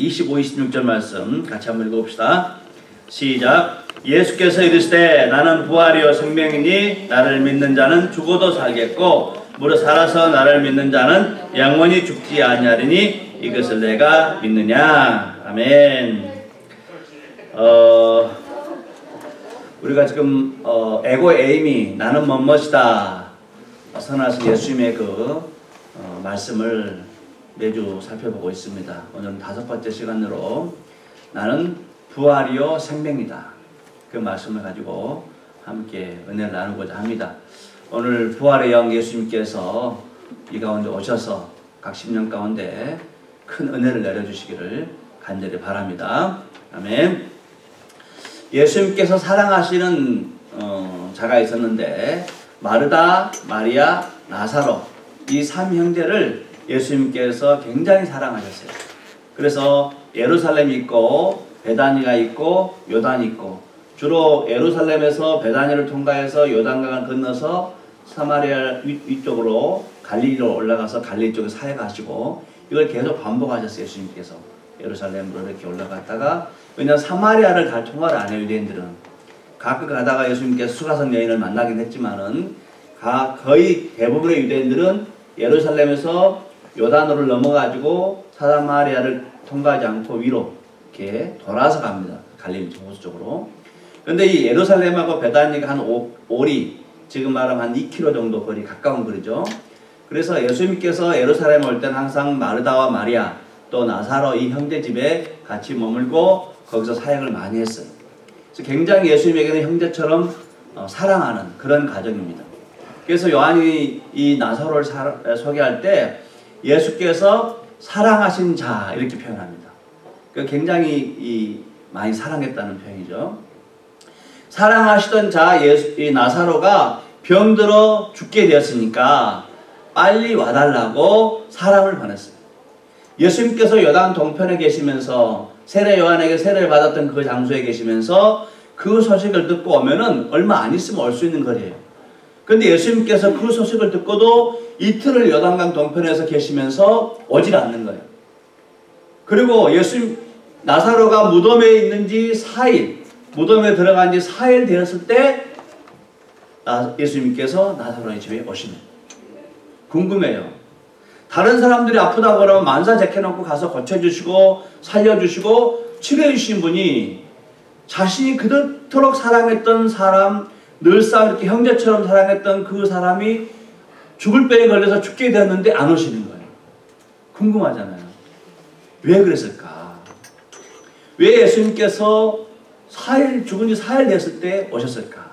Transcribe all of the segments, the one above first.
25, 26절 말씀 같이 한번 읽어봅시다. 시작. 예수께서 이르시되 나는 부활이요 생명이니 나를 믿는 자는 죽어도 살겠고 무릇 살아서 나를 믿는 자는 영원히 죽지 아니하리니 이것을 내가 믿느냐. 아멘. 우리가 지금 에고 에임이 나는 뭐뭐시다 선하신 예수님의 말씀을 매주 살펴보고 있습니다. 오늘은 5번째 시간으로 나는 부활이요 생명이다 그 말씀을 가지고 함께 은혜를 나누고자 합니다. 오늘 부활의 영 예수님께서 이 가운데 오셔서 각 10년 가운데 큰 은혜를 내려주시기를 간절히 바랍니다. 아멘. 예수님께서 사랑하시는 자가 있었는데 마르다, 마리아, 나사로 이 3형제를 예수님께서 굉장히 사랑하셨어요. 그래서 예루살렘이 있고 베다니가 있고 요단이 있고 주로 예루살렘에서 베다니를 통과해서 요단강을 건너서 사마리아 위쪽으로 갈릴리로 올라가서 갈릴리 쪽에 사역하시고 이걸 계속 반복하셨어요. 예수님께서 예루살렘으로 이렇게 올라갔다가 왜냐하면 사마리아를 잘 통과를 안 해요. 유대인들은 가끔 가다가 예수님께서 수가성 여인을 만나긴 했지만은 거의 대부분의 유대인들은 예루살렘에서 요단으로 넘어가지고 사마리아를 통과하지 않고 위로 이렇게 돌아서 갑니다. 갈릴리 호수 쪽으로. 그런데 이 예루살렘하고 베다니가 한 5리 지금 말하면 한 2km 정도 거리 가까운 거리죠. 그래서 예수님께서 예루살렘에 올 때는 항상 마르다와 마리아 또 나사로 이 형제 집에 같이 머물고 거기서 사역을 많이 했어요. 그래서 굉장히 예수님에게는 형제처럼 사랑하는 그런 가정입니다. 그래서 요한이 이 나사로를 소개할 때 예수께서 사랑하신 자 이렇게 표현합니다. 굉장히 많이 사랑했다는 표현이죠. 사랑하시던 자 이 나사로가 병들어 죽게 되었으니까 빨리 와달라고 사람을 보냈어요. 예수님께서 요단 동편에 계시면서 세례 요한에게 세례를 받았던 그 장소에 계시면서 그 소식을 듣고 오면은 얼마 안 있으면 올 수 있는 거리예요. 그런데 예수님께서 그 소식을 듣고도 이틀을 요단강 동편에서 계시면서 오질 않는 거예요. 그리고 나사로가 무덤에 있는지 4일, 무덤에 들어간 지 4일 되었을 때 예수님께서 나사로의 집에 오시는 거예요. 궁금해요. 다른 사람들이 아프다고 그러면 만사 제껴놓고 가서 고쳐주시고 살려주시고 치료해주신 분이 자신이 그토록 사랑했던 사람, 늘상 이렇게 형제처럼 사랑했던 그 사람이 죽을 병에 걸려서 죽게 되었는데 안 오시는 거예요. 궁금하잖아요. 왜 그랬을까? 왜 예수님께서 죽은 지 4일 됐을 때 오셨을까?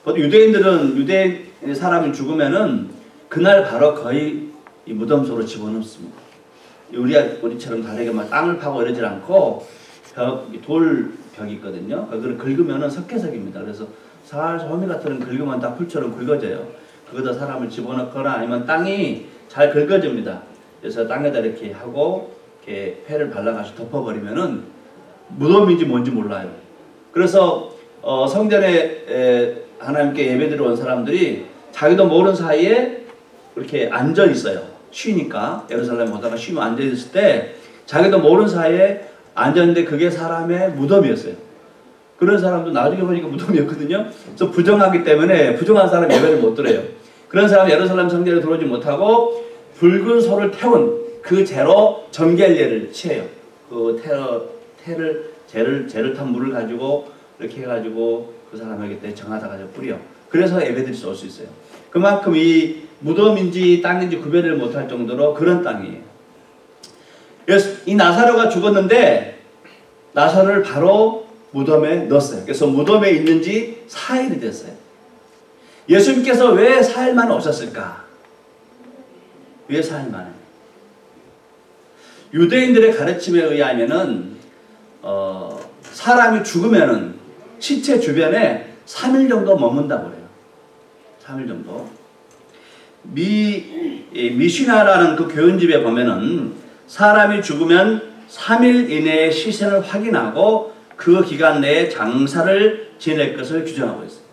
보통 유대 사람이 죽으면은 그날 바로 거의 이 무덤 속으로 집어넣습니다. 우리처럼 다르게 막 땅을 파고 이러질 않고 돌벽이 있거든요. 그걸 긁으면은 석회석입니다. 그래서 살살 호미 같은 긁으면 다 풀처럼 굵어져요. 거기다 사람을 집어넣거나 아니면 땅이 잘 긁어집니다. 그래서 땅에다 이렇게 하고 이렇게 폐를 발라가지고 덮어버리면은 무덤인지 뭔지 몰라요. 그래서 성전에 하나님께 예배드리러 온 사람들이 자기도 모르는 사이에 이렇게 앉아 있어요. 쉬니까 예루살렘 오다가 쉬면 앉아 있을 때 자기도 모르는 사이에 앉았는데 그게 사람의 무덤이었어요. 그런 사람도 나중에 보니까 무덤이었거든요. 그래서 부정하기 때문에 부정한 사람 예배를 못 드려요. 그런 사람 예루살렘 성전에 들어오지 못하고 붉은 소를 태운 그 재로 정결례를 취해요. 그 재를 탄 물을 가지고 이렇게 해가지고 그 사람에게 정하다 가지고 뿌려. 그래서 예배드릴 수 올 수 있어요. 그만큼 이 무덤인지 땅인지 구별을 못할 정도로 그런 땅이에요. 그래서 이 나사로가 죽었는데 나사로를 바로 무덤에 넣었어요. 그래서 무덤에 있는지 4일이 됐어요. 예수님께서 왜 4일 만에 오셨을까? 왜 4일 만에? 유대인들의 가르침에 의하면은 사람이 죽으면은 시체 주변에 3일 정도 머문다고 그래요. 3일 정도. 미시나라는 그 교훈집에 보면은 사람이 죽으면 3일 이내에 시신을 확인하고 그 기간 내에 장사를 지낼 것을 규정하고 있어요.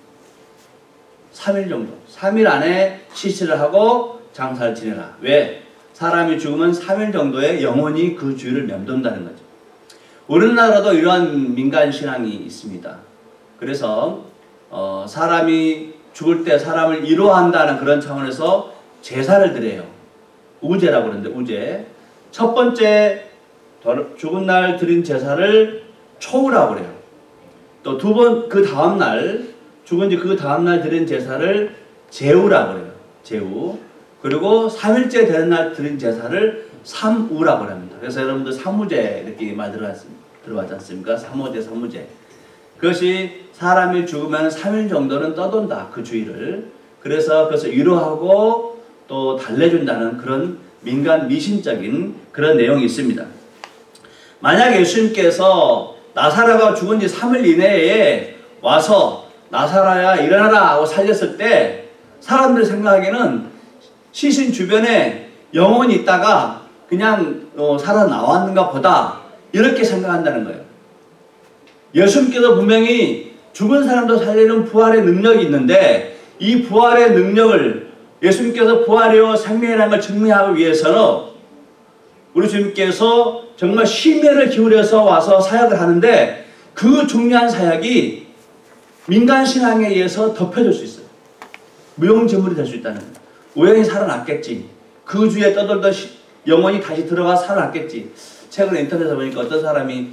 3일 정도. 3일 안에 시신을 하고 장사를 지내라. 왜? 사람이 죽으면 3일 정도에 영혼이 그 주위를 맴돈다는 거죠. 우리나라도 이러한 민간신앙이 있습니다. 그래서 사람이 죽을 때 사람을 위로한다는 그런 차원에서 제사를 드려요. 우제라고 그러는데 우제. 첫 번째 죽은 날 드린 제사를 초우라고 그래요. 또 두 번 그 다음날 죽은 지 그 다음날 드린 제사를 제우라고 그래요. 제우. 그리고 3일째 되는 날 드린 제사를 삼우라고 합니다. 그래서 여러분들 삼우제 이렇게 말 들어봤지 않습니까? 삼우제, 삼우제. 그것이 사람이 죽으면 3일 정도는 떠돈다. 그 주의를. 그래서 그것을 위로하고 또 달래준다는 그런 민간 미신적인 그런 내용이 있습니다. 만약 예수님께서 나사로가 죽은 지 3일 이내에 와서 나사로야 일어나라 하고 살렸을 때 사람들이 생각하기에는 시신 주변에 영혼이 있다가 그냥 살아나왔는가 보다 이렇게 생각한다는 거예요. 예수님께서 분명히 죽은 사람도 살리는 부활의 능력이 있는데 이 부활의 능력을 예수님께서 부활이요 생명이라는 걸 증명하기 위해서는 우리 주님께서 정말 심혈을 기울여서 와서 사역을 하는데 그 중요한 사역이 민간신앙에 의해서 덮여질 수 있어요. 무용지물이 될 수 있다는 거예요. 우연히 살아났겠지. 그 주위에 떠돌던 영혼이 다시 들어가 살아났겠지. 최근에 인터넷에 보니까 어떤 사람이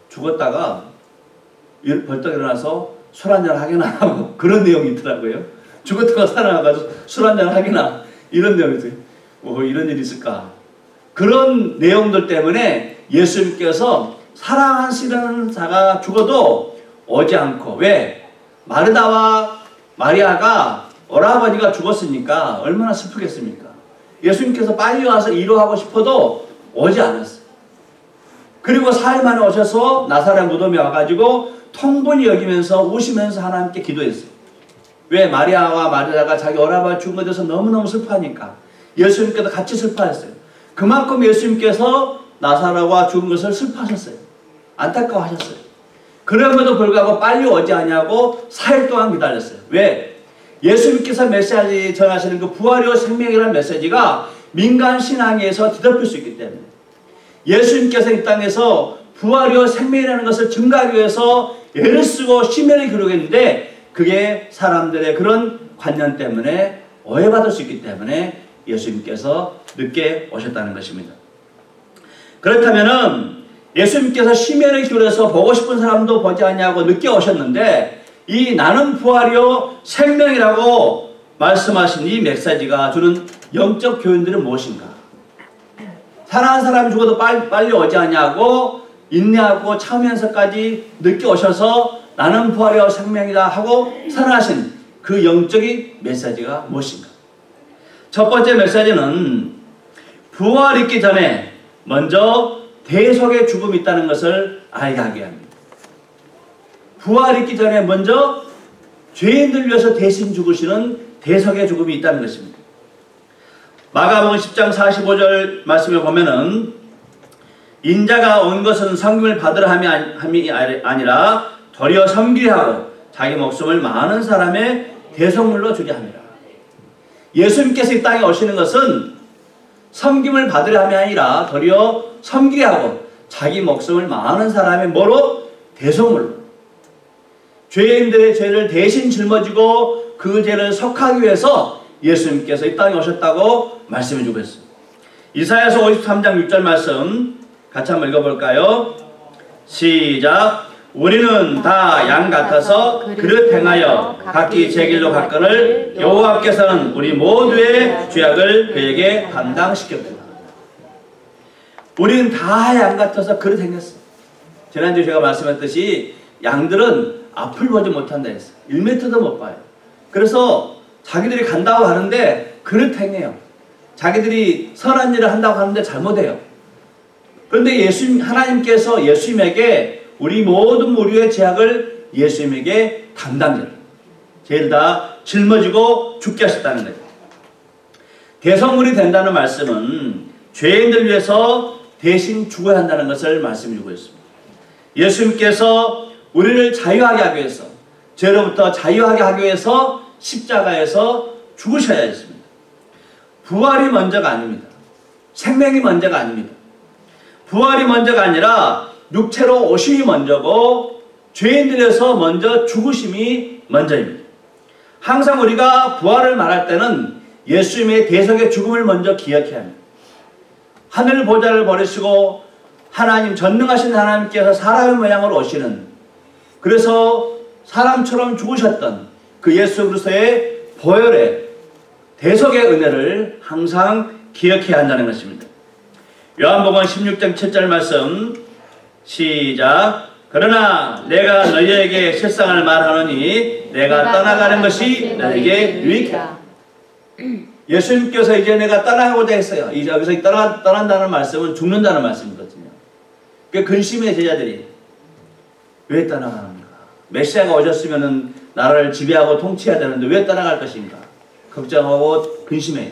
죽었다가 벌떡 일어나서 술 한잔 하게나 하고 그런 내용이 있더라고요. 죽었다가 살아나가지고 술 한잔 하게나 이런 내용이 있어요. 이런 일이 있을까. 그런 내용들 때문에 예수님께서 사랑하시는 자가 죽어도 오지 않고 왜? 마르다와 마리아가 오라버니가 죽었으니까 얼마나 슬프겠습니까? 예수님께서 빨리 와서 위로하고 싶어도 오지 않았어요. 그리고 4일 만에 오셔서 나사렛 무덤에 와가지고 통분히 여기면서 우시면서 하나님께 기도했어요. 왜? 마리아와 마리아가 자기 오라버니 죽은 것에 대해서 너무너무 슬퍼하니까 예수님께서 같이 슬퍼했어요. 그만큼 예수님께서 나사로가 죽은 것을 슬퍼하셨어요. 안타까워하셨어요. 그럼에도 불구하고 빨리 오지 않냐고 4일 동안 기다렸어요. 왜? 예수님께서 메시지 전하시는 그 부활이요 생명이라는 메시지가 민간 신앙에서 뒤덮일 수 있기 때문에 예수님께서 이 땅에서 부활이요 생명이라는 것을 증가하기 위해서 애를 쓰고 심혈을 기울였는데 그게 사람들의 그런 관념 때문에 오해받을 수 있기 때문에 예수님께서 늦게 오셨다는 것입니다. 그렇다면은 예수님께서 심혈을 기울여서 보고 싶은 사람도 보지 않냐고 늦게 오셨는데 이 나는 부활이요 생명이라고 말씀하신 이 메시지가 주는 영적 교훈들은 무엇인가? 사랑하는 사람이 죽어도 빨리 오지 않냐고 인내하고 참으면서까지 늦게 오셔서 나는 부활이요 생명이다 하고 선언하신 그 영적인 메시지가 무엇인가? 첫 번째 메시지는 부활이 있기 전에 먼저 대속의 죽음이 있다는 것을 알게 하게 합니다. 부활이 있기 전에 먼저 죄인들 위해서 대신 죽으시는 대속의 죽음이 있다는 것입니다. 마가복음 10장 45절 말씀을 보면은 인자가 온 것은 섬김을 받으려 함이 아니라 도리어 섬기려 하고 자기 목숨을 많은 사람의 대속물로 주게 합니다. 예수님께서 이 땅에 오시는 것은 섬김을 받으려 함이 아니라 도리어 섬기려 하고 자기 목숨을 많은 사람의 뭐로? 대속물로. 죄인들의 죄를 대신 짊어지고 그 죄를 속하기 위해서 예수님께서 이 땅에 오셨다고 말씀해 주고 있습니다. 이사야서 53장 6절 말씀 같이 한번 읽어볼까요? 시작. 우리는 다 양 같아서 그릇 행하여 각기 제 길로 갔거늘 여호와께서는 우리 모두의 죄악을 그에게 감당시켰구나. 우리는 다 양 같아서 그릇 행했어. 지난주에 제가 말씀했듯이 양들은 앞을 보지 못한다 했어요. 1m도 못 봐요. 그래서 자기들이 간다고 하는데 그릇 행해요. 자기들이 선한 일을 한다고 하는데 잘못해요. 그런데 하나님께서 예수님에게 우리 모든 무리의 죄악을 예수님에게 담당해요. 죄를 다 짊어지고 죽게 하셨다는 거예요. 대속물이 된다는 말씀은 죄인들 위해서 대신 죽어야 한다는 것을 말씀해 주고 있습니다. 예수님께서 우리를 자유하게 하기 위해서 죄로부터 자유하게 하기 위해서 십자가에서 죽으셔야 했습니다. 부활이 먼저가 아닙니다. 생명이 먼저가 아닙니다. 부활이 먼저가 아니라 육체로 오심이 먼저고 죄인들에서 먼저 죽으심이 먼저입니다. 항상 우리가 부활을 말할 때는 예수님의 대속의 죽음을 먼저 기억해야 합니다. 하늘 보좌를 버리시고 하나님, 전능하신 하나님께서 사람의 모양으로 오시는, 그래서 사람처럼 죽으셨던 그 예수 그리스도의 보혈의 대속의 은혜를 항상 기억해야 한다는 것입니다. 요한복음 16장 7절 말씀 시작. 그러나 내가 너희에게 실상을 말하노니 내가 떠나가는 것이 너희에게 유익하다. 예수님께서 이제 내가 떠나가고자 했어요. 이제 여기서 떠난다는 말씀은 죽는다는 말씀이거든요. 그 근심의 제자들이 왜 떠나가는가? 메시아가 오셨으면 나라를 지배하고 통치해야 되는데 왜 떠나갈 것인가? 걱정하고 근심해요.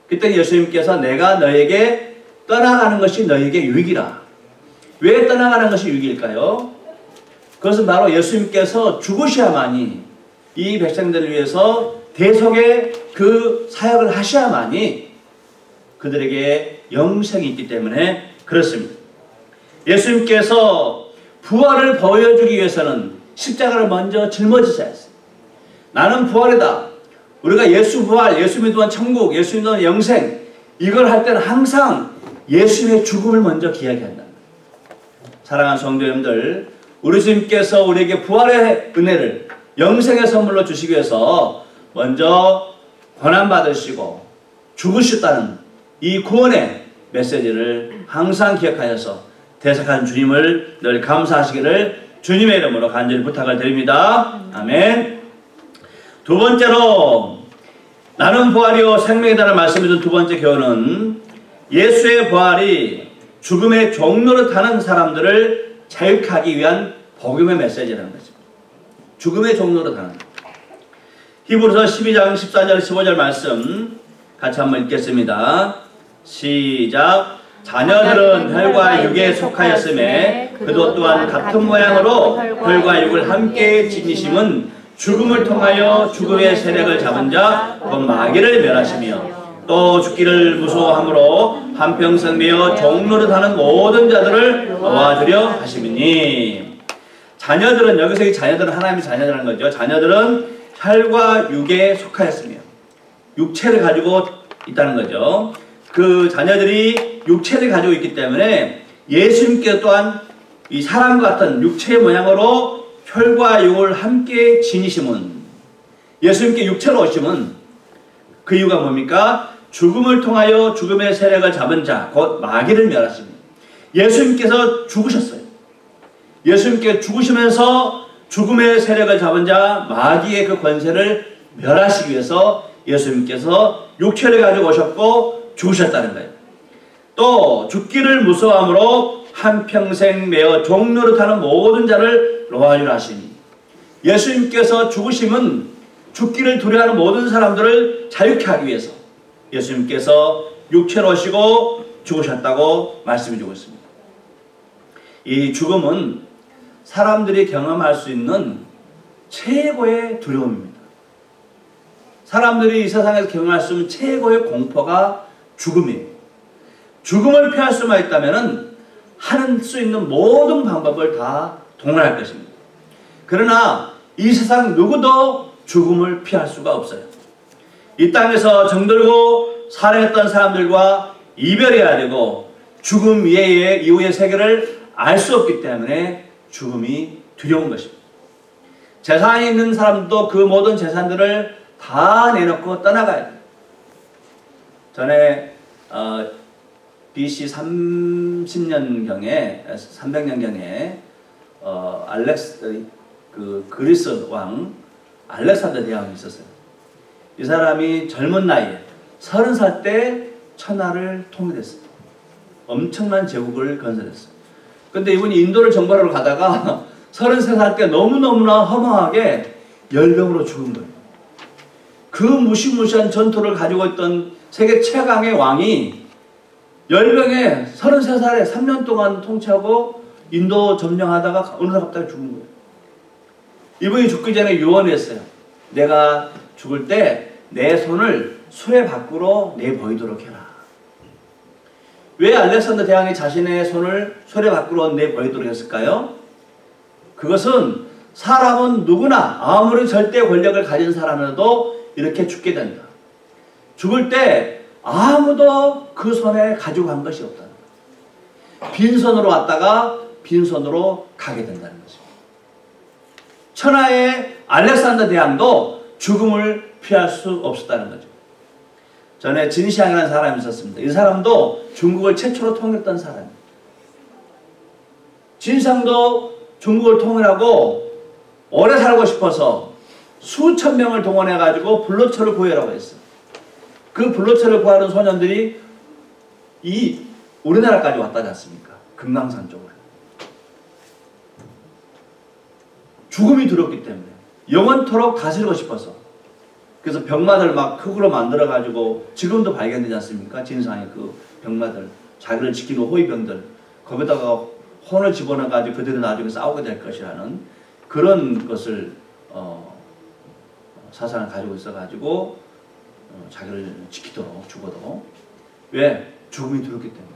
그때 예수님께서 내가 너에게 떠나가는 것이 너에게 유익이라. 왜 떠나가는 것이 유익일까요? 그것은 바로 예수님께서 죽으셔야만이 이 백성들을 위해서 대속의 그 사역을 하셔야만이 그들에게 영생이 있기 때문에 그렇습니다. 예수님께서 부활을 보여주기 위해서는 십자가를 먼저 짊어지셔야 했어요. 나는 부활이다. 우리가 예수 부활, 예수 믿으면 천국, 예수 믿으면 영생, 이걸 할 때는 항상 예수님의 죽음을 먼저 기억해야 한다. 사랑하는 성도 여러분들, 우리 주님께서 우리에게 부활의 은혜를 영생의 선물로 주시기 위해서 먼저 고난받으시고 죽으셨다는 이 구원의 메시지를 항상 기억하셔서 대속한 주님을 늘 감사하시기를 주님의 이름으로 간절히 부탁을 드립니다. 아멘. 두 번째로 나는 부활이요 생명이다라는 말씀을 준 두 번째 교훈은 예수의 부활이 죽음의 종로를 타는 사람들을 자유하기 위한 복음의 메시지라는 것입니다. 죽음의 종로로 타는 것. 히브리서 12장 14절 15절 말씀 같이 한번 읽겠습니다. 시작. 자녀들은 혈과 육에 속하였음에 그도 또한 같은 모양으로 혈과 육을 함께 지니심은 죽음을 통하여 죽음의 세력을 잡은 자 곧 마귀를 멸하시며 또 죽기를 무서워함으로 한평생 매어 종노릇하는 모든 자들을 놓아주려 하심이니. 자녀들은, 여기서 이 자녀들은 하나님의 자녀들이라는 거죠. 자녀들은 혈과 육에 속하였으며 육체를 가지고 있다는 거죠. 그 자녀들이 육체를 가지고 있기 때문에 예수님께서 또한 이 사람과 같은 육체의 모양으로 혈과 육을 함께 지니심은, 예수님께 육체로 오심은 그 이유가 뭡니까? 죽음을 통하여 죽음의 세력을 잡은 자 곧 마귀를 멸하십니다. 예수님께서 죽으셨어요. 예수님께 죽으시면서 죽음의 세력을 잡은 자 마귀의 그 권세를 멸하시기 위해서 예수님께서 육체를 가지고 오셨고 죽으셨다는 거예요. 또 죽기를 무서워함으로 한평생 매어 종노릇하는 모든 자를 놓아주라 하시니, 예수님께서 죽으심은 죽기를 두려워하는 모든 사람들을 자유케 하기 위해서 예수님께서 육체로 오시고 죽으셨다고 말씀해 주고 있습니다. 이 죽음은 사람들이 경험할 수 있는 최고의 두려움입니다. 사람들이 이 세상에서 경험할 수 있는 최고의 공포가 죽음이에요. 죽음을 피할 수만 있다면 할 수 있는 모든 방법을 다 동원할 것입니다. 그러나 이 세상 누구도 죽음을 피할 수가 없어요. 이 땅에서 정들고 살아했던 사람들과 이별해야 되고 죽음 이후의 세계를 알 수 없기 때문에 죽음이 두려운 것입니다. 재산이 있는 사람도 그 모든 재산들을 다 내놓고 떠나가야 돼요. 전에 BC 30년경에 300년경에 그리스 왕 알렉산더 대왕이 있었어요. 이 사람이 젊은 나이에 30살 때 천하를 통일했어요. 엄청난 제국을 건설했어요. 근데 이분이 인도를 정벌하러 가다가 33살 때 너무너무나 허망하게 열병으로 죽은 거예요. 그 무시무시한 전투를 가지고 있던 세계 최강의 왕이 열병에 33살에 3년 동안 통치하고 인도 점령하다가 어느 날 갑자기 죽은 거예요. 이분이 죽기 전에 유언했어요. 내가 죽을 때 내 손을 수레 밖으로 내보이도록 해라. 왜 알렉산더 대왕이 자신의 손을 수레 밖으로 내보이도록 했을까요? 그것은 사람은 누구나 아무리 절대 권력을 가진 사람이라도 이렇게 죽게 된다. 죽을 때 아무도 그 손에 가지고 간 것이 없다. 빈손으로 왔다가 빈손으로 가게 된다는 것입니다. 천하의 알렉산더 대왕도 죽음을 피할 수 없었다는 거죠. 전에 진시황이라는 사람이 있었습니다. 이 사람도 중국을 최초로 통일했던 사람입니다. 진시황도 중국을 통일하고 오래 살고 싶어서 수천 명을 동원해가지고 불로초를 구해라고 했어요. 그 불로초를 구하는 소년들이 우리나라까지 왔다지 않습니까? 금강산 쪽으로. 죽음이 두렵기 때문에 영원토록 다스리고 싶어서 그래서 병마들 막 흙으로 만들어가지고 지금도 발견되지 않습니까? 진상의 그 병마들 자기를 지키는 호위병들 거기다가 혼을 집어넣어가지고 그들은 나중에 싸우게 될 것이라는 그런 것을 사상을 가지고 있어가지고 자기를 지키도록 죽어도 왜? 죽음이 두렵기 때문에.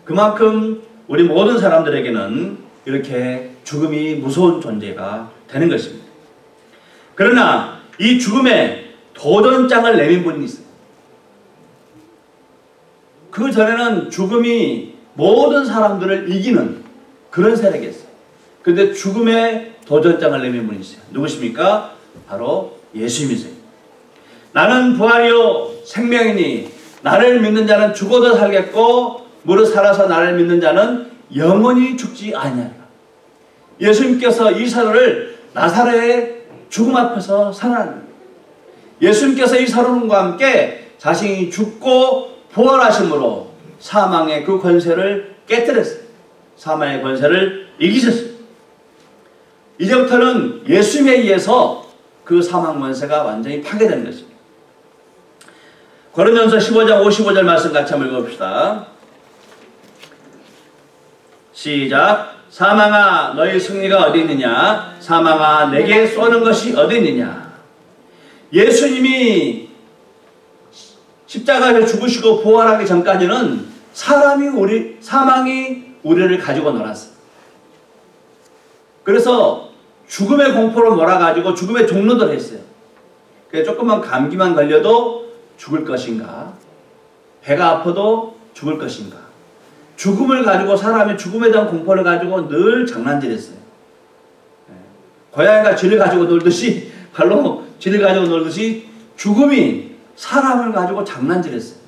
그만큼 우리 모든 사람들에게는 이렇게 죽음이 무서운 존재가 되는 것입니다. 그러나 이 죽음에 도전장을 내민 분이 있어요. 그 전에는 죽음이 모든 사람들을 이기는 그런 세력이었어요. 그런데 죽음에 도전장을 내민 분이 있어요. 누구십니까? 바로 예수님이세요. 나는 부활이요 생명이니 나를 믿는 자는 죽어도 살겠고 무릇 살아서 나를 믿는 자는 영원히 죽지 아니하리라. 예수님께서 이 사도를 나사렛의 죽음 앞에서 살아납니다. 예수님께서 이 사도님과 함께 자신이 죽고 부활하심으로 사망의 그 권세를 깨뜨렸어요. 사망의 권세를 이기셨어요. 이제부터는 예수님에 의해서 그 사망 권세가 완전히 파괴되는 것입니다. 고린도전서 15장 55절 말씀 같이 한번 읽어봅시다. 시작. 사망아 너희 승리가 어디 있느냐? 사망아 내게 쏘는 것이 어디 있느냐? 예수님이 십자가에서 죽으시고 부활하기 전까지는 사망이 우리를 가지고 놀았어요. 그래서 죽음의 공포를 몰아가지고 죽음의 종로들 했어요. 그래서 조금만 감기만 걸려도 죽을 것인가? 배가 아파도 죽을 것인가? 죽음을 가지고 사람이 죽음에 대한 공포를 가지고 늘 장난질했어요. 고양이가 쥐를 가지고 놀듯이 발로 쥐를 가지고 놀듯이 죽음이 사람을 가지고 장난질했어요.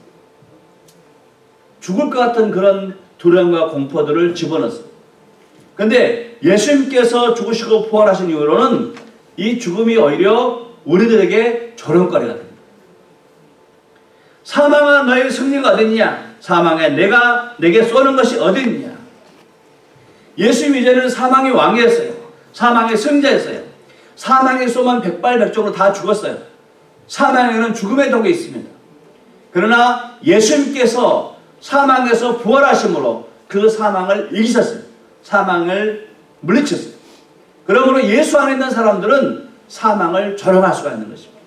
죽을 것 같은 그런 두려움과 공포들을 집어넣었어요. 그런데 예수님께서 죽으시고 부활하신 이후로는 이 죽음이 오히려 우리들에게 조롱거리가 됩니다. 사망아 너의 승리가 어딨냐? 사망에 내게 쏘는 것이 어디 있느냐? 예수님 이제는 사망의 왕이었어요. 사망의 승자였어요. 사망에 쏘면 백발백중으로 다 죽었어요. 사망에는 죽음의 독이 있습니다. 그러나 예수님께서 사망에서 부활하심으로 그 사망을 이기셨어요. 사망을 물리쳤어요. 그러므로 예수 안에 있는 사람들은 사망을 조롱할 수가 있는 것입니다.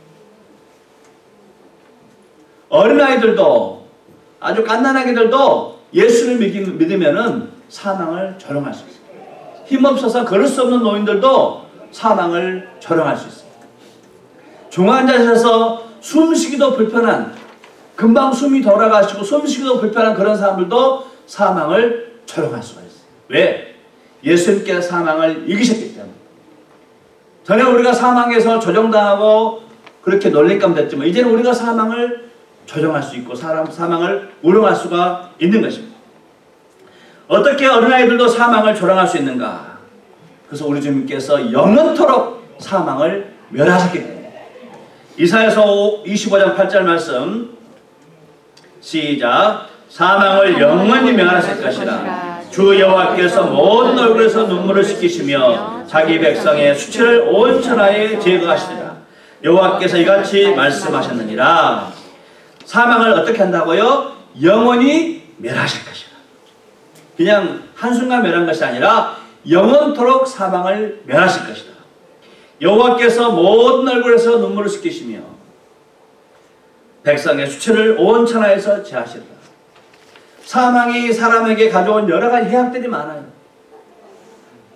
어린아이들도 아주 갓난아기들도 예수를 믿으면은 사망을 조롱할 수 있어요. 힘없어서 걸을 수 없는 노인들도 사망을 조롱할 수 있어요. 중환자실에서 숨쉬기도 불편한 금방 숨이 돌아가시고 숨쉬기도 불편한 그런 사람들도 사망을 조롱할 수가 있어요. 왜? 예수님께서 사망을 이기셨기 때문에. 전에 우리가 사망에서 조종당하고 그렇게 놀림감 됐지만 이제는 우리가 사망을 조종할 수 있고 사망을 우롱할 수가 있는 것입니다. 어떻게 어린아이들도 사망을 조롱할 수 있는가? 그래서 우리 주님께서 영원토록 사망을 멸하셨기 때문에. 이사야서 25장 8절 말씀 시작. 사망을 영원히 멸하실 것이라. 주 여호와께서 모든 얼굴에서 눈물을 씻기시며 자기 백성의 수치를 온 천하에 제거하시리라. 여호와께서 이같이 말씀하셨느니라. 사망을 어떻게 한다고요? 영원히 멸하실 것이라. 그냥 한순간 멸한 것이 아니라 영원토록 사망을 멸하실 것이다. 여호와께서 모든 얼굴에서 눈물을 씻기시며 백성의 수치를 온 천하에서 제하시리라. 사망이 사람에게 가져온 여러 가지 해악들이 많아요.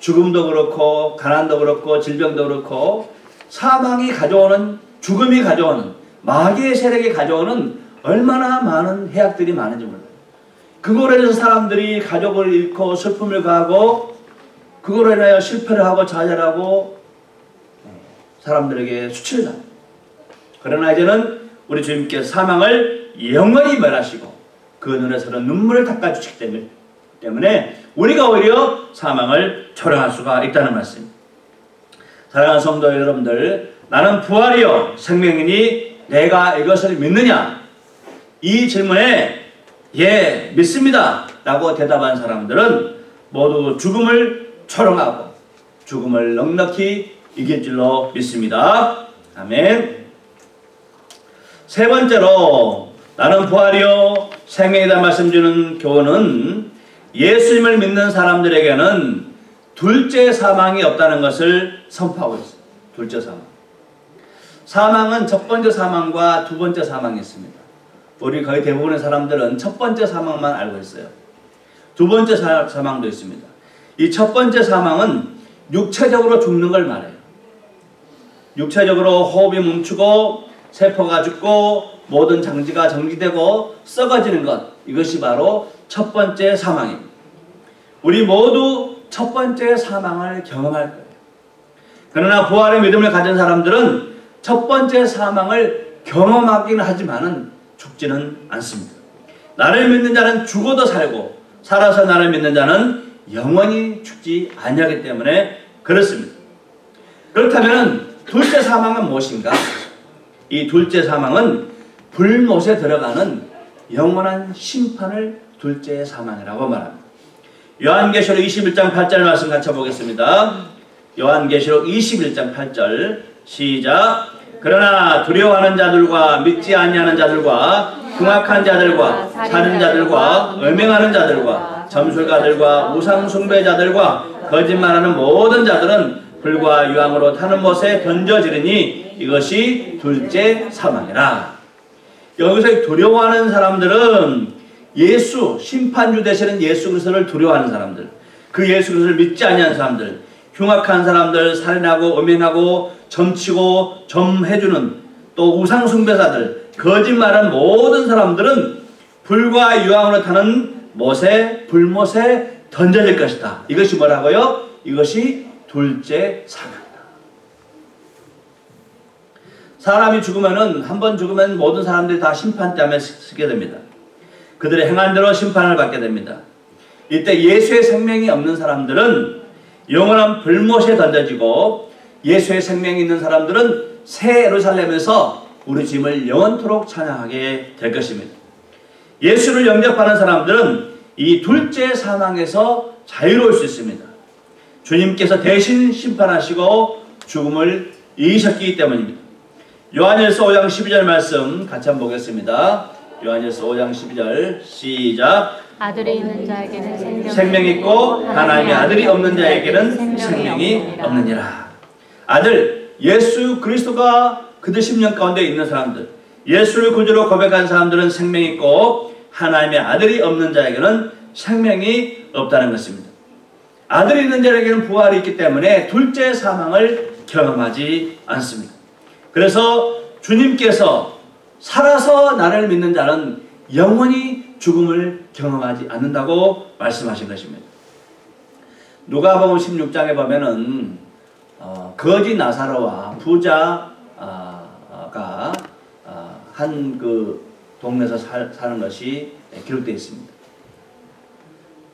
죽음도 그렇고 가난도 그렇고 질병도 그렇고 사망이 가져오는, 죽음이 가져오는, 마귀의 세력이 가져오는 얼마나 많은 해악들이 많은지 몰라요. 그거로 인해서 사람들이 가족을 잃고 슬픔을 가하고 그거로 인하여 실패를 하고 좌절하고 사람들에게 수치를 당해요. 그러나 이제는 우리 주님께서 사망을 영원히 멸하시고 그 눈에서는 눈물을 닦아주시기 때문에 우리가 오히려 사망을 초래할 수가 있다는 말씀입니다. 사랑하는 성도 여러분들, 나는 부활이요 생명이니 내가 이것을 믿느냐? 이 질문에 예, 믿습니다 라고 대답한 사람들은 모두 죽음을 초롱하고 죽음을 넉넉히 이길 줄로 믿습니다. 아멘. 세 번째로 나는 부활이요 생명이다 말씀 주는 교훈은 예수님을 믿는 사람들에게는 둘째 사망이 없다는 것을 선포하고 있어요. 둘째 사망. 사망은 첫 번째 사망과 두 번째 사망이 있습니다. 우리 거의 대부분의 사람들은 첫 번째 사망만 알고 있어요. 두 번째 사망도 있습니다. 이 첫 번째 사망은 육체적으로 죽는 걸 말해요. 육체적으로 호흡이 멈추고 세포가 죽고 모든 장지가 정지되고 썩어지는 것, 이것이 바로 첫 번째 사망입니다. 우리 모두 첫 번째 사망을 경험할 거예요. 그러나 부활의 믿음을 가진 사람들은 첫 번째 사망을 경험하기는 하지만은 죽지는 않습니다. 나를 믿는 자는 죽어도 살고 살아서 나를 믿는 자는 영원히 죽지 아니하기 때문에 그렇습니다. 그렇다면 둘째 사망은 무엇인가? 이 둘째 사망은 불못에 들어가는 영원한 심판을 둘째 사망이라고 말합니다. 요한계시록 21장 8절 말씀 같이 보겠습니다. 요한계시록 21장 8절 시작. 그러나 두려워하는 자들과 믿지 아니하는 자들과 흉악한 자들과 살인자들과 음행하는 자들과 점술가들과 우상숭배자들과 거짓말하는 모든 자들은 불과 유황으로 타는 못에 던져지르니 이것이 둘째 사망이라. 여기서 두려워하는 사람들은 예수, 심판주 되시는 예수 그리스도를 두려워하는 사람들, 그 예수 그리스도를 믿지 아니하는 사람들, 흉악한 사람들, 살인하고 음행하고 점치고 점해주는 또 우상숭배자들, 거짓말하는 모든 사람들은 불과 유황으로 타는 못에, 불못에 던져질 것이다. 이것이 뭐라고요? 이것이 둘째 사망이다. 사람이 죽으면은, 한 번 죽으면 모든 사람들이 다 심판대에 서게 됩니다. 그들의 행한 대로 심판을 받게 됩니다. 이때 예수의 생명이 없는 사람들은 영원한 불못에 던져지고, 예수의 생명이 있는 사람들은 새 예루살렘에서 우리 주님을 영원토록 찬양하게 될 것입니다. 예수를 영접하는 사람들은 이 둘째 사망에서 자유로울 수 있습니다. 주님께서 대신 심판하시고 죽음을 이기셨기 때문입니다. 요한일서 5장 12절 말씀 같이 한번 보겠습니다. 요한일서 5장 12절 시작. 아들이 있는 자에게는 생명이 있고 하나님의 아들이 없는 자에게는 생명이 없느니라. 아들, 예수 그리스도가 그들 심령 가운데 있는 사람들, 예수를 구주로 고백한 사람들은 생명이 있고 하나님의 아들이 없는 자에게는 생명이 없다는 것입니다. 아들이 있는 자에게는 부활이 있기 때문에 둘째 사망을 경험하지 않습니다. 그래서 주님께서 살아서 나를 믿는 자는 영원히 죽음을 경험하지 않는다고 말씀하신 것입니다. 누가복음 16장에 보면은 거지 나사로와 부자가 한 그 동네에서 사는 것이 기록되어 있습니다.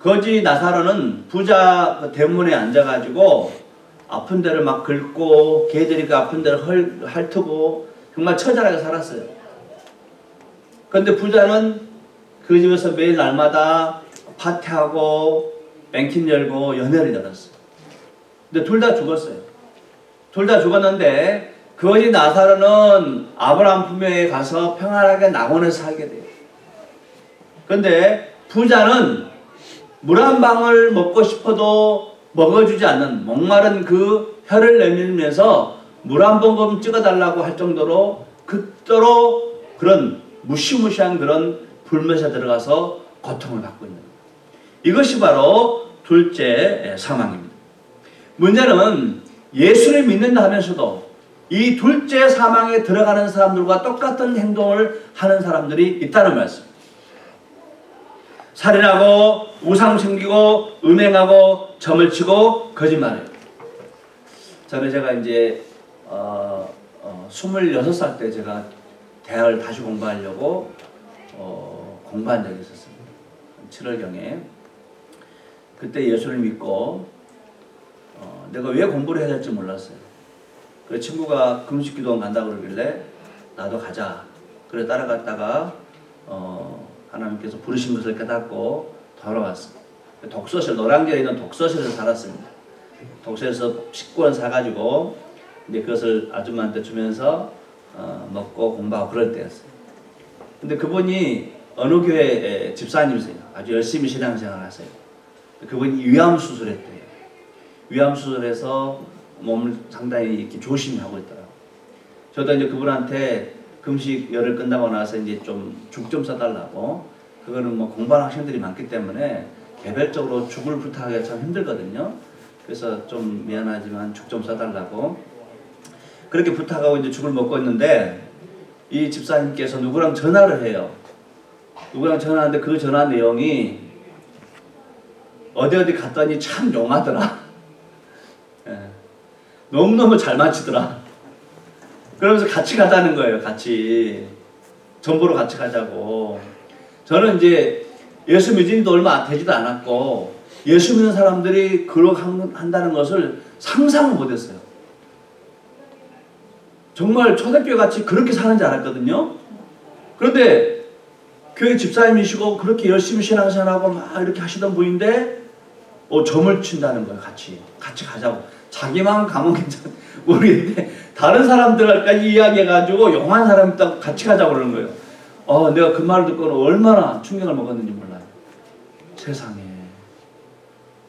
거지 나사로는 부자 그 대문에 앉아가지고 아픈 데를 막 긁고 개들이 그 아픈 데를 핥고 정말 처절하게 살았어요. 그런데 부자는 그 집에서 매일 날마다 파티하고 뱅킨 열고 연회를 열었어요. 근데 둘 다 죽었어요. 둘 다 죽었는데 거지 나사로는 아브라함 품명에 가서 평안하게 낙원에서 살게 돼요. 그런데 부자는 물 한 방울 먹고 싶어도 먹어주지 않는 목마른 그 혀를 내밀면서 물 한 모금 찍어달라고 할 정도로 그토록 그런 무시무시한 그런 불못에 들어가서 고통을 받고 있는 거예요. 이것이 바로 둘째 사망입니다. 문제는 예수를 믿는다 하면서도 이 둘째 사망에 들어가는 사람들과 똑같은 행동을 하는 사람들이 있다는 말씀. 살인하고 우상 챙기고 음행하고 점을 치고 거짓말해요. 저는 제가 이제 26살 때 제가 대학을 다시 공부하려고 공부한 적이 있었습니다. 7월경에. 그때 예수를 믿고 내가 왜 공부를 해야 될지 몰랐어요. 그 친구가 금식기도원 간다고 그러길래 나도 가자. 그래 따라갔다가 하나님께서 부르신 것을 깨닫고 돌아왔습니다. 독서실, 노량진에 있는 독서실에서 살았습니다. 독서실에서 식권 사가지고 이제 그것을 아줌마한테 주면서 먹고 공부하고 그럴 때였어요. 근데 그분이 어느 교회 집사님이세요. 아주 열심히 신앙생활 하세요. 그분이 위암수술했대요. 위암수술해서 몸을 상당히 이렇게 조심히 하고 있더라고요. 저도 이제 그분한테 금식 열흘 끝나고 나서 이제 좀 죽 좀 써달라고, 그거는 뭐 공부하는 학생들이 많기 때문에 개별적으로 죽을 부탁하기가 참 힘들거든요. 그래서 좀 미안하지만 죽 좀 써달라고 그렇게 부탁하고 이제 죽을 먹고 있는데 이 집사님께서 누구랑 전화를 해요. 누구랑 전화하는데 그 전화 내용이 어디 갔더니 참 용하더라. 예. 너무너무 잘 맞추더라. 그러면서 같이 가자는 거예요. 같이 전보로 같이 가자고. 저는 이제 예수 믿은 지도 얼마 되지도 않았고 예수 믿는 사람들이 그렇게 한다는 것을 상상을 못했어요. 정말 초대교회 같이 그렇게 사는 줄 알았거든요. 그런데 교회 집사님이시고 그렇게 열심히 신앙생활하고 막 이렇게 하시던 분인데 점을 친다는 거예요. 같이 가자고. 자기만 가면 괜찮아. 우리 다른 사람들까지 이야기해가지고 용한 사람 딱 같이 가자고 그러는 거예요. 내가 그 말을 듣고는 얼마나 충격을 먹었는지 몰라요. 세상에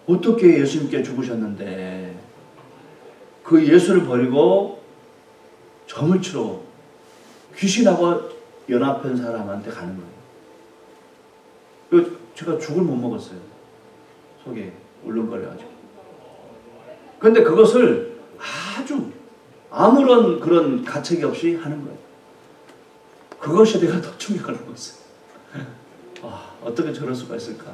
어떻게 예수님께 죽으셨는데 그 예수를 버리고 점을 치러 귀신하고 연합한 사람한테 가는 거예요. 제가 죽을 못 먹었어요. 속에 울렁거려가지고. 그런데 그것을 아주 아무런 그런 가책이 없이 하는 거예요. 그것이 내가 더 충격을 먹었어요. 어떻게 저럴 수가 있을까?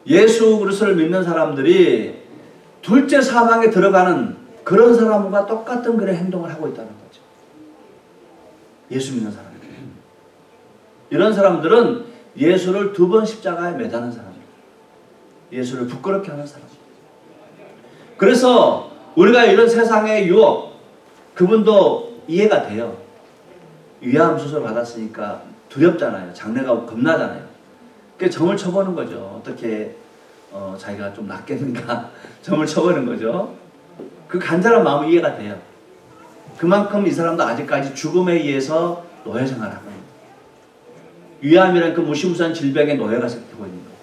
예수 그리스도를 믿는 사람들이 둘째 사망에 들어가는 그런 사람과 똑같은 그런 행동을 하고 있다는 거죠. 예수 믿는 사람들. 이런 사람들은 예수를 2번 십자가에 매다는 사람입니다. 예수를 부끄럽게 하는 사람. 그래서 우리가 이런 세상의 유혹, 그분도 이해가 돼요. 위암 수술 받았으니까 두렵잖아요. 장래가 겁나잖아요. 그래서 점을 쳐보는 거죠. 어떻게 자기가 좀 낫겠는가 점을 쳐보는 거죠. 그 간절한 마음이 이해가 돼요. 그만큼 이 사람도 아직까지 죽음에 의해서 노예 생활을 하고 있는 거예요. 위암이라는 그 무시무시한 질병에 노예가 되고 있는 거예요.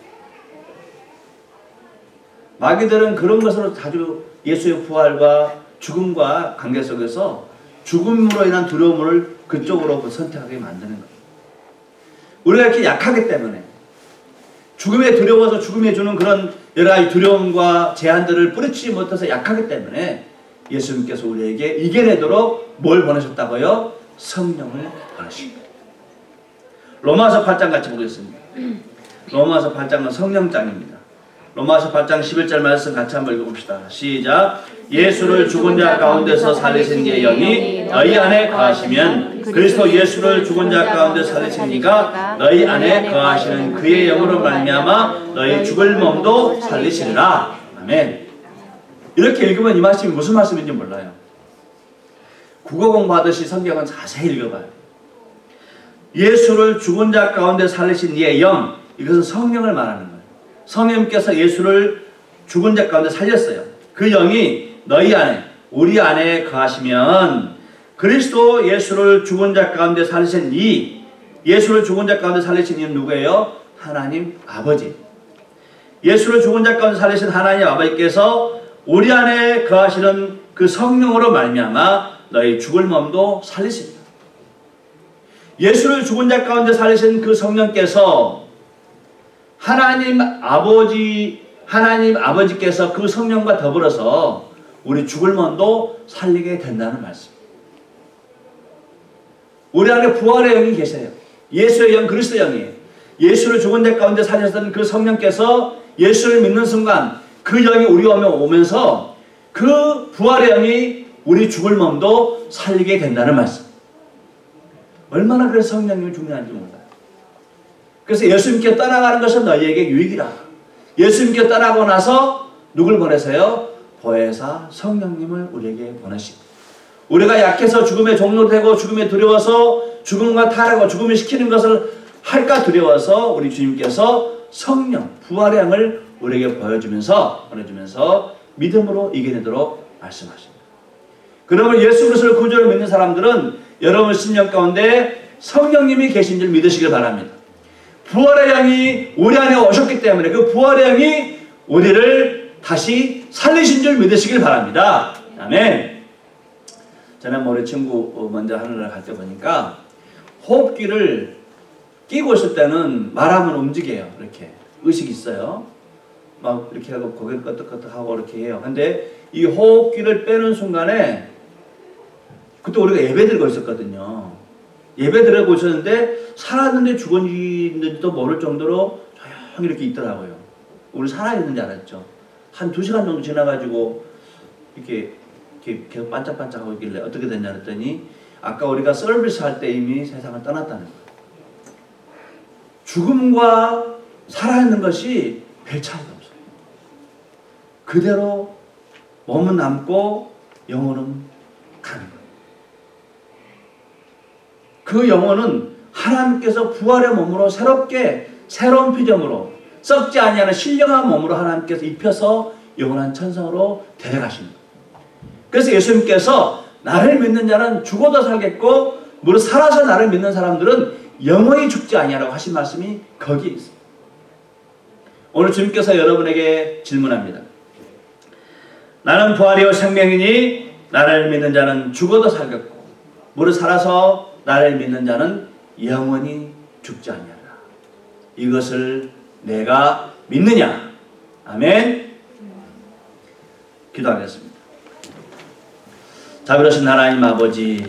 마귀들은 그런 것으로 자주 예수의 부활과 죽음과 관계 속에서 죽음으로 인한 두려움을 그쪽으로 선택하게 만드는 거예요. 우리가 이렇게 약하기 때문에 죽음에 두려워서 죽음에 주는 그런 여러 가지 두려움과 제한들을 뿌리치지 못해서 약하기 때문에 예수님께서 우리에게 이겨내도록 뭘 보내셨다고요? 성령을 보내신 거예요. 로마서 8장 같이 보겠습니다. 로마서 8장은 성령장입니다. 로마서 8장 11절 말씀 같이 한번 읽어봅시다. 시작. 예수를 죽은 자 가운데서 살리신 이의 영이 너희 안에 거하시면 그리스도 예수를 죽은 자 가운데 살리신 이가 너희 안에 거하시는 그의 영으로 말미암아 너희 죽을 몸도 살리시리라. 아멘. 이렇게 읽으면 이 말씀이 무슨 말씀인지 몰라요. 국어 공부하듯이 성경은 자세히 읽어봐요. 예수를 죽은 자 가운데 살리신 이의 영, 이것은 성령을 말하는 거예요. 성령님께서 예수를 죽은 자 가운데 살렸어요. 그 영이 너희 안에, 우리 안에 거하시면 그리스도 예수를 죽은 자 가운데 살리신 예수를 죽은 자 가운데 살리신 이는 누구예요? 하나님 아버지. 예수를 죽은 자 가운데 살리신 하나님 아버지께서 우리 안에 거하시는 그 성령으로 말미암아 너희 죽을 몸도 살리십니다. 예수를 죽은 자 가운데 살리신 그 성령께서 하나님 아버지께서 그 성령과 더불어서 우리 죽을 몸도 살리게 된다는 말씀. 우리 안에 부활의 영이 계세요. 예수의 영, 그리스도의 영이에요. 예수를 죽은 자 가운데 살리셨던 그 성령께서 예수를 믿는 순간 그 영이 우리 오면서 그 부활의 영이 우리 죽을 몸도 살리게 된다는 말씀. 얼마나 그래서 성령님이 중요한지 몰라요. 그래서 예수님께 떠나가는 것은 너희에게 유익이라. 예수님께 떠나고 나서 누굴 보내세요? 보혜사 성령님을 우리에게 보내시고, 우리가 약해서 죽음의 종로 되고 죽음에 두려워서 죽음과 타락하고 죽음을 시키는 것을 할까 두려워서 우리 주님께서 성령, 부활의 영을 우리에게 보내주면서 믿음으로 이겨내도록 말씀하십니다. 그러면 예수 그리스도를 구주로 믿는 사람들은 여러분 심령 가운데 성령님이 계신 줄 믿으시길 바랍니다. 부활의 영이 우리 안에 오셨기 때문에 그 부활의 영이 우리를 다시 살리신 줄 믿으시길 바랍니다. 아멘. 저는 우리 친구 먼저 하늘나라 갈 때 보니까 호흡기를 끼고 있을 때는 말하면 움직여요. 이렇게 의식이 있어요. 막 이렇게 하고 고개를 끄덕끄덕하고 이렇게 해요. 근데 이 호흡기를 빼는 순간에, 그때 우리가 예배 드리고 있었거든요. 예배 드리고 있었는데 살았는데 죽었는지도 모를 정도로 조용히 이렇게 있더라고요. 우리 살아있는 줄 알았죠. 한 2시간 정도 지나가지고 이렇게 계속 반짝반짝하고 있길래 어떻게 됐냐 그랬더니 아까 우리가 서비스 할 때 이미 세상을 떠났다는 거예요. 죽음과 살아있는 것이 별 차이가 없어요. 그대로 몸은 남고 영혼은 가는 거예요. 그 영혼은 하나님께서 부활의 몸으로 새로운 피조물로 썩지 아니하는 신령한 몸으로 하나님께서 입혀서 영원한 천성으로 데려가십니다. 그래서 예수님께서 나를 믿는 자는 죽어도 살겠고 무릇 살아서 나를 믿는 사람들은 영원히 죽지 아니하라고 하신 말씀이 거기에 있습니다. 오늘 주님께서 여러분에게 질문합니다. 나는 부활이요 생명이니 나를 믿는 자는 죽어도 살겠고 무릇 살아서 나를 믿는 자는 영원히 죽지 아니하리라. 이것을 내가 믿느냐? 아멘. 기도하겠습니다. 자비로우신 하나님 아버지,